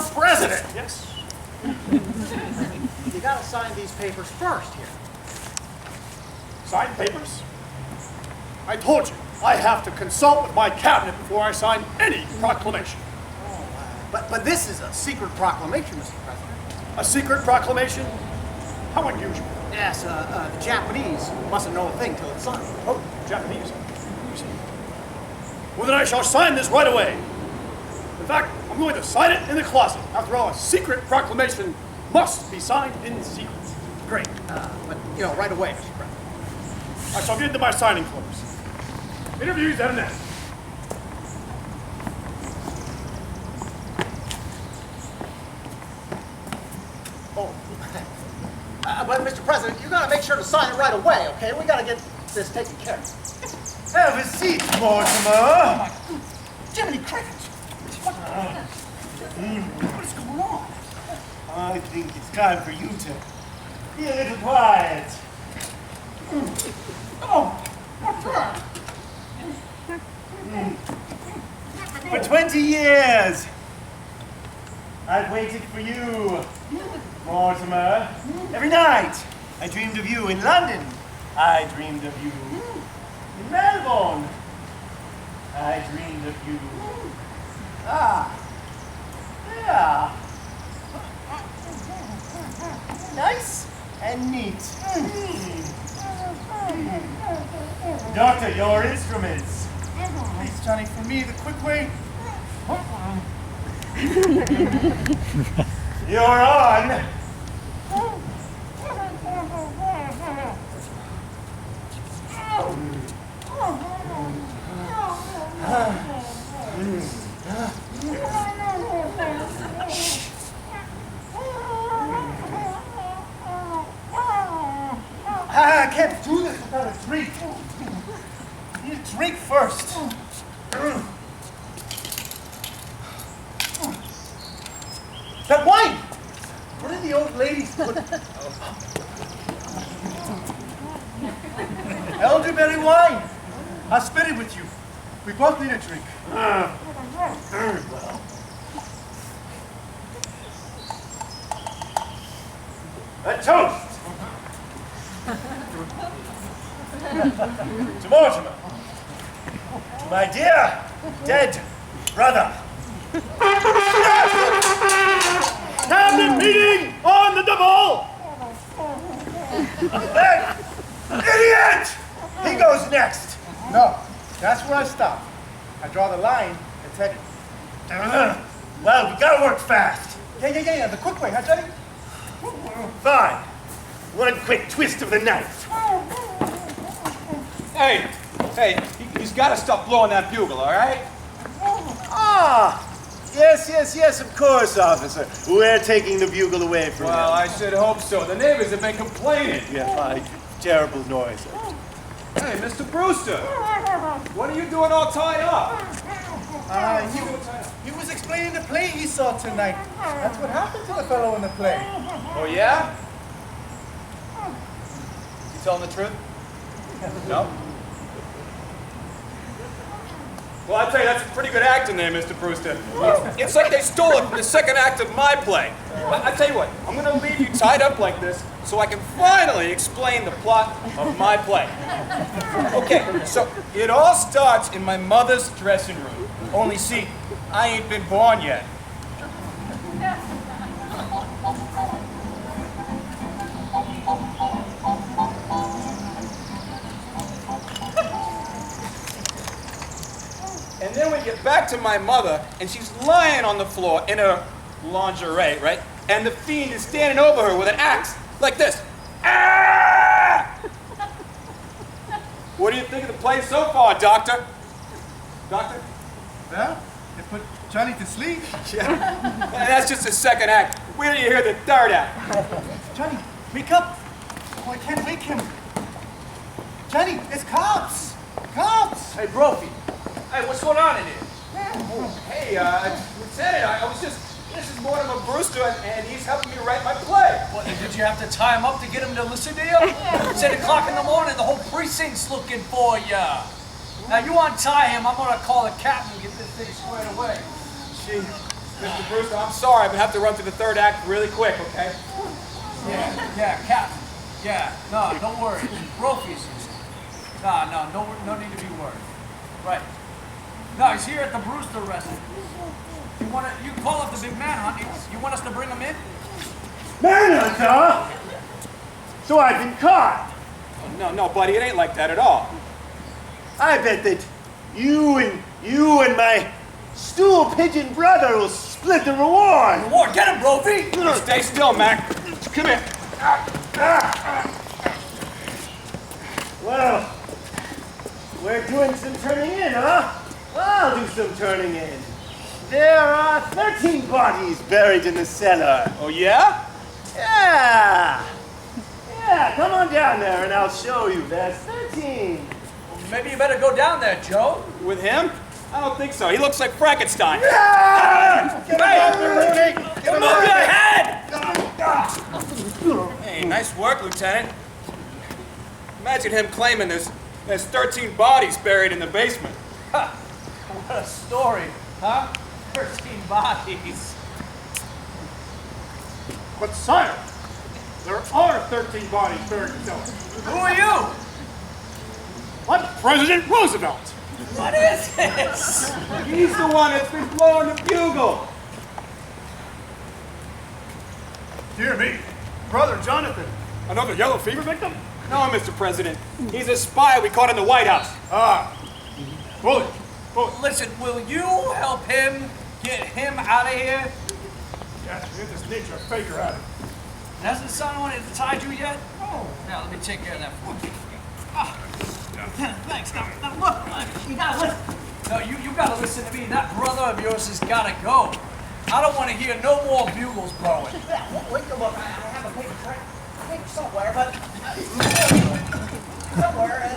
for president. Yes. You gotta sign these papers first here. Sign papers? I told you, I have to consult with my cabinet before I sign any proclamation. But this is a secret proclamation, Mr. President. A secret proclamation? How unusual. Yes, the Japanese mustn't know a thing till it's signed. Oh, Japanese. Well, then I shall sign this right away. In fact, I'm going to sign it in the closet. After all, a secret proclamation must be signed in secret. Great, but, right away, Mr. President. I shall get into my signing clothes. Interviews at an end. Oh, but Mr. President, you gotta make sure to sign it right away, okay? We gotta get this taken care of. Have a seat, Mortimer. Oh my, Jiminy Cricket! What is going on? I think it's time for you to be a little quiet. Oh, what's that? For 20 years, I've waited for you, Mortimer. Every night, I dreamed of you in London. I dreamed of you in Melbourne. I dreamed of you. Ah, yeah. Nice and neat. Doctor, your instruments. Please, Johnny, for me, the quick way. You're on. I can't do this without a drink. I need a drink first. That wine! What did the old ladies put? Elderberry wine! I'll split it with you. We both need a drink. Very well. A toast! To Mortimer. To my dear, dead brother. Cabinet meeting on the double! That idiot! He goes next. No, that's where I stop. I draw the line and take it. Well, we gotta work fast. Yeah, the quick way, huh, Johnny? Fine. One quick twist of the knife. Hey, he's got to stop blowing that bugle, all right? Ah! Yes, of course, officer. We're taking the bugle away from Well, him. I should hope so. The neighbors have been complaining. Yeah, like terrible noise. Hey, Mr. Brewster, what are you doing all tied up? He was explaining the play he saw tonight. That's what happened to the fellow in the play. Oh, yeah? You telling the truth? No? Well, I'll tell you, that's a pretty good acting there, Mr. Brewster. It's like they stole it from the second act of my play. I'll tell you what, I'm going to leave you tied up like this so I can finally explain the plot of my play. Okay, so it all starts in my mother's dressing room. Only see, I ain't been born yet. And then we get back to my mother, and she's lying on the floor in her lingerie, right? And the fiend is standing over her with an axe, like this. Ah! What do you think of the play so far, Doctor? Doctor? Well, they put Johnny to sleep. Yeah. And that's just the second act. Where do you hear the third act? Johnny, wake up. Oh, I can't wake him. Johnny, it's cops. Cops. Hey, Brophy. Hey, what's going on in here? Hey, Lieutenant, I was just... This is Mortimer Brewster, and he's helping me write my play. What, did you have to tie him up to get him to listen to you? It's 8 o'clock in the morning, the whole precinct's looking for you. Now, you untie him, I'm gonna call the captain and get this thing squared away. Mr. Brewster, I'm sorry. I'm going to have to run through the third act really quick, okay? Yeah, Captain. Yeah, no, don't worry. Brophy's. No need to be worried. Right. No, he's here at the Brewster residence. You can call up the big man, honey. You want us to bring him in? Manhunter? So I've been caught. No, buddy, it ain't like that at all. I bet that you and my stool pigeon brother will split the reward. Reward, get him, Brophy! Stay still, Mac. Come here. Well, we're doing some turning in, huh? I'll do some turning in. There are 13 bodies buried in the cellar. Oh, yeah? Yeah, come on down there and I'll show you. There's 13. Maybe you better go down there, Joe. With him? I don't think so. He looks like Frankenstein. Move your head! Hey, nice work, Lieutenant. Imagine him claiming there's 13 bodies buried in the basement. Ha, what a story, huh? 13 bodies. But sire, there are 13 bodies buried in the cellar. Who are you? I'm President Roosevelt. What is this? He's the one that's been blowing the bugle. Dear me, Brother Jonathan, another yellow fever victim? No, Mr. President. He's a spy we caught in the White House. Ah, bully. Listen, will you help him get him out of here? Yes, get this nature faker out of it. Hasn't someone tied you yet? Oh. Now, let me take care of that for you. Thanks. Now look, you gotta listen. No, you gotta listen to me. That brother of yours has gotta go. I don't want to hear no more bugles blowing. Wait, look, I have a paper trail somewhere, but somewhere,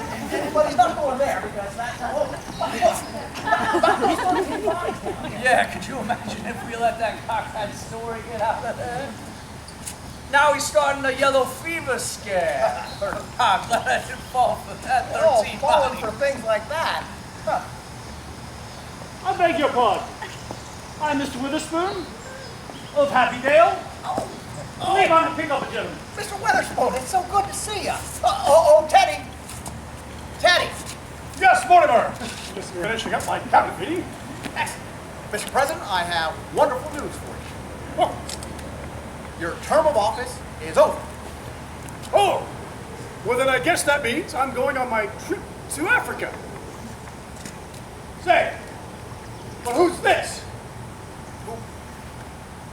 but he's not going there because that's a whole. Yeah, could you imagine if we let that cockeyed story get out of there? Now he's starting a yellow fever scare. I'm glad I didn't fall for that 13 falling bodies. for things like that. Huh. I beg your pardon. I'm Mr. Witherspoon of Happydale. Oh, I believe I'm to pick up a gentleman. Mr. Witherspoon, it's so good to see you. Teddy. Teddy. Yes, Mortimer. Just finishing up my cabinet meeting. Excellent. Mr. President, I have wonderful news for you. Oh, Your term of office is over. oh, well then I guess that means I'm going on my trip to Africa. Say, but who's this?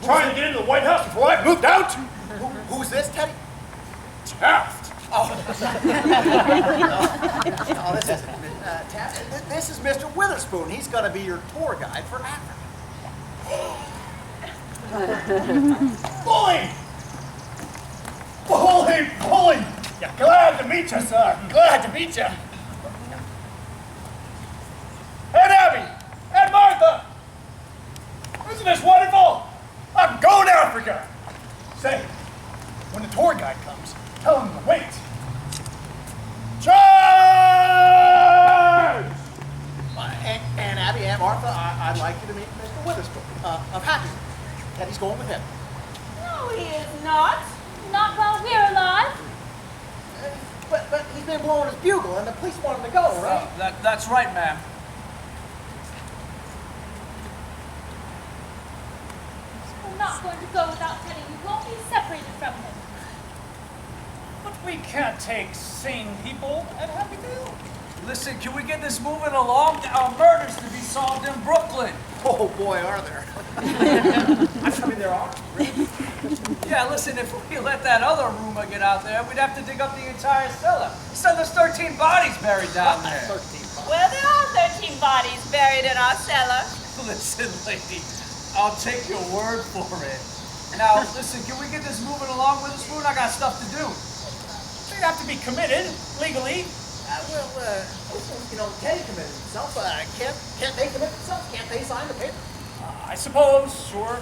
Trying to get into the White House before I moved out? Who's this, Teddy? Taft. Oh, this isn't Taft. This is Mr. Witherspoon. He's going to be your tour guide for Africa. Bully! Bully! Yeah, glad to meet you, sir. Glad to meet you. And Abby! And Martha! Isn't this wonderful? I'm going to Africa! Say, when the tour guide comes, tell him to wait. Charge! And Abby, Aunt Martha, I'd like you to meet Mr. Witherspoon of Happy. Teddy's going with him. No, he is not. Not while we're alive. But he's been blowing his bugle, and the police want him to go, right? That's right, ma'am. We're not going to go without Teddy. We won't be separated from him. But we can't take sane people at Happydale. Listen, can we get this moving along? There are murders to be solved in Brooklyn. Oh boy, are there. I mean, there are. Yeah, listen, if we let that other rumor get out there, we'd have to dig up the entire cellar. So there's 13 bodies buried down there. 13. Well, there are 13 bodies buried in our cellar. Listen, lady, I'll take your word for it. Now, listen, can we get this moving along with us, Spoon? I got stuff to do. They'd have to be committed legally. Teddy committed himself. Can't they commit themselves? Can't they sign the paper? I suppose, sure.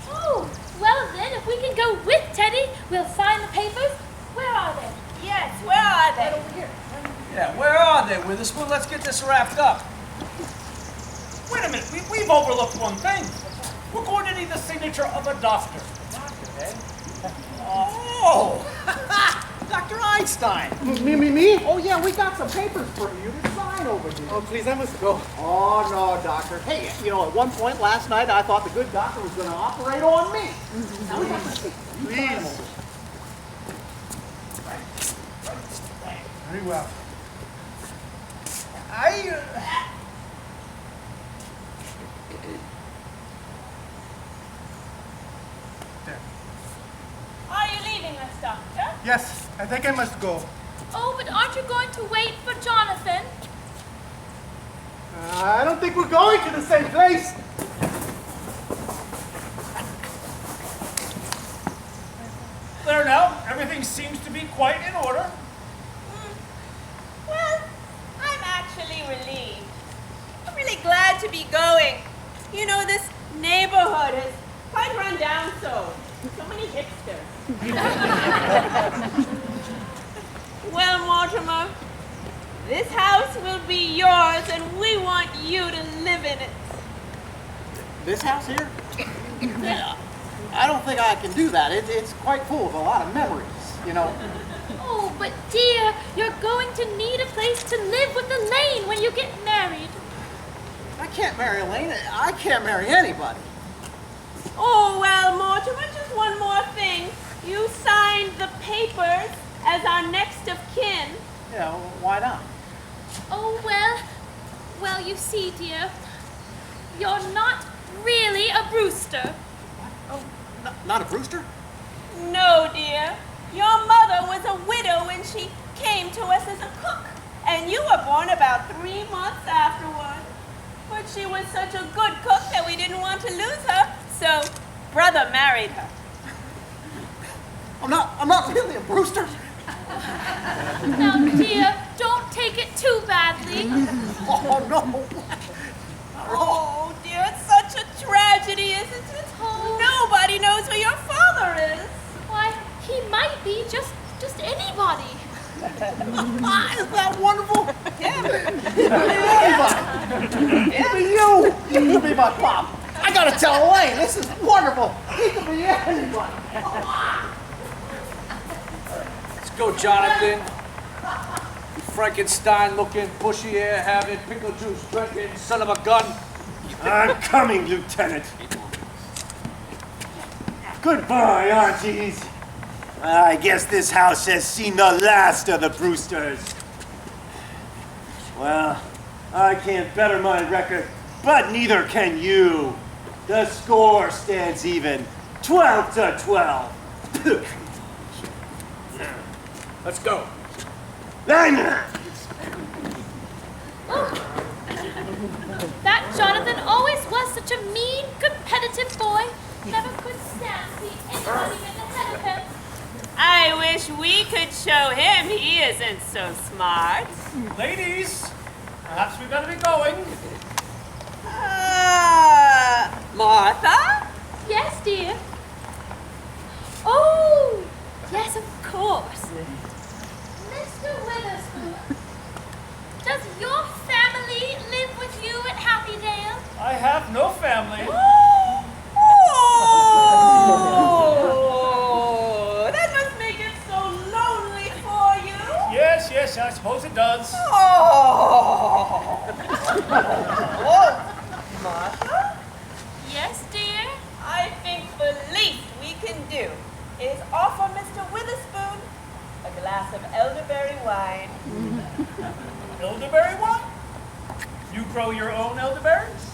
Oh, well then, if we can go with Teddy, we'll sign the papers. Where are they? Yes, where are they? Right over here. Yeah, where are they, Witherspoon? Let's get this wrapped up. Wait a minute, we've overlooked one thing. We're going need the signature of a doctor. Oh, Dr. Einstein. Me? Oh, yeah, we got some papers for you to sign over here. Oh, please, I must go. Oh, no, doctor. Hey, you know, at one point last night, I thought the good doctor was going to operate on me. Now we got my papers. You sign them over. Very well. Are you leaving us, Doctor? Yes, I think I must go. Oh, but aren't you going to wait for Jonathan? I don't think we're going to the same place. There now, everything seems to be quite in order. Well, I'm actually relieved. I'm really glad to be going. You know, this neighborhood is quite run down so many hipsters. Well, Mortimer, this house will be yours and we want you to live in it. This house here? Yeah, I don't think I can do that. It's quite full of a lot of memories, you know. Oh, but dear, you're going to need a place to live with Elaine when you get married. I can't marry Elaine. I can't marry anybody. Oh, well, Mortimer, just one more thing. You signed the papers as our next of kin. Yeah, well, why not? Oh, well, you see, dear, you're not really a Brewster. Oh, not a Brewster? No, dear. Your mother was a widow when she came to us as a cook, and you were born about 3 months afterward. But she was such a good cook that we didn't want to lose her, so brother married her. I'm not really a Brewster. Now, dear, don't take it too badly. Oh, no. Oh, dear, it's such a tragedy, isn't it? Oh. Nobody knows who your father is. Why, he might be just anybody. Isn't that wonderful? Yeah. Anybody. It could be you. You could be my pop. I gotta tell Elaine, this is wonderful. He could be anybody. Let's go, Jonathan. You Frankenstein-looking, bushy-hair-having, pickle juice drinking son of a gun. I'm coming, Lieutenant. Goodbye, aunties. I guess this house has seen the last of the Brewsters. Well, I can't better my record, but neither can you. The score stands even, 12-12. Let's go. That Jonathan always was such a mean, competitive boy. Never could stand to see anybody get ahead of him. I wish we could show him he isn't so smart. Ladies, perhaps we better be going. Martha? Yes, dear. Oh, yes, of course. Mr. Witherspoon, does your family live with you at Happydale? I have no family. Oh, that must make it so lonely for you. Yes, I suppose it does. Oh, Martha? Yes, dear. I think the least we can do is offer Mr. Witherspoon a glass of elderberry wine. Elderberry wine? You grow your own elderberries?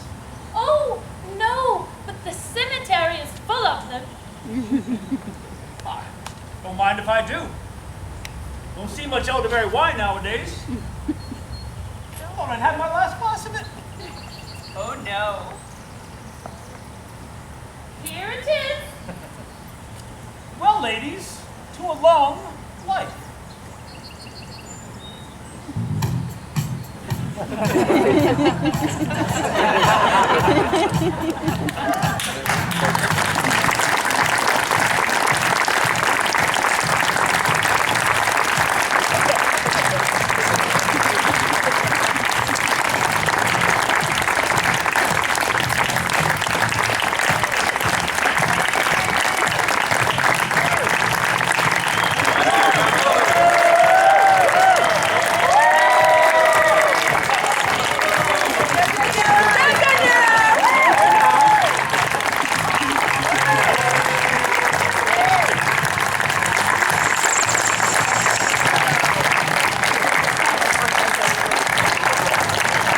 Oh, no, but the cemetery is full of them. Don't mind if I do. Don't see much elderberry wine nowadays. I thought I'd had my last glass of it. Oh, no. Here it is. Well, ladies, to a long life.